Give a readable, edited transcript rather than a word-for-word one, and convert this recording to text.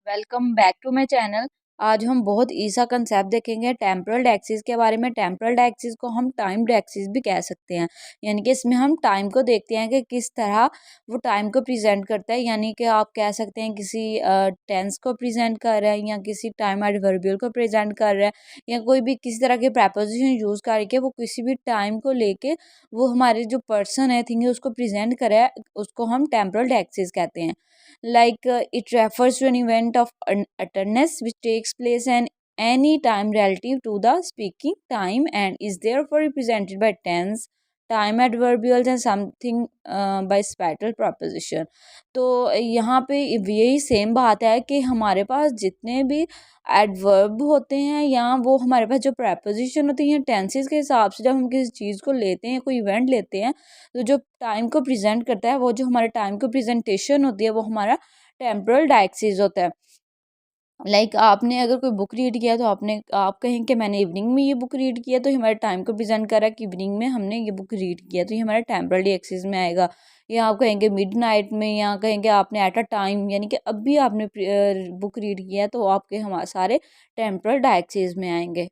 Welcome back to my channel. आज हम बहुत ईसा कंसेप्ट देखेंगे टेम्पोरल एक्सिस के बारे में। टेम्पोरल एक्सिस को हम टाइम एक्सिस भी कह सकते हैं, यानी कि इसमें हम टाइम को देखते हैं कि किस तरह वो टाइम को प्रेजेंट करता है। यानी कि आप कह सकते हैं किसी टेंस को प्रेजेंट कर रहा है, या किसी टाइम एडवर्बियल को प्रेजेंट कर रहा है, या कोई भी किसी तरह के प्रपोजिशन यूज करके वो किसी भी टाइम को लेके वो हमारे जो पर्सन है थिंग है उसको प्रेजेंट करे है, उसको हम टेम्पोरल एक्सिस कहते हैं। It refers to an event of awareness which takes place in any time relative to the speaking time and is therefore represented by tense, time adverbials and something by special preposition। तो यहाँ पे यही same बात है कि हमारे पास जितने भी एडवर्ब होते हैं या वो हमारे पास जो प्रपोजिशन होती हैं टेंसेस के हिसाब से, जब हम किसी चीज़ को लेते हैं, कोई इवेंट लेते हैं, तो जो टाइम को प्रेजेंट करता है, वो जो हमारे टाइम को प्रेजेंटेशन होती है, वो हमारा टेम्पोरल डायक्सिस होता है। आपने अगर कोई बुक रीड किया तो आप कहें कि मैंने इवनिंग में ये बुक रीड किया, तो हमारे टाइम को प्रेजेंट करा कि इवनिंग में हमने ये बुक रीड किया, तो ये हमारे टेम्पोरल डायक्सिस में आएगा। या आप कहेंगे मिडनाइट में, या कहेंगे आपने एट अ टाइम, यानी कि अभी आपने बुक रीड किया, तो आपके हमारे सारे टेम्पोरल डायक्सिस में आएंगे।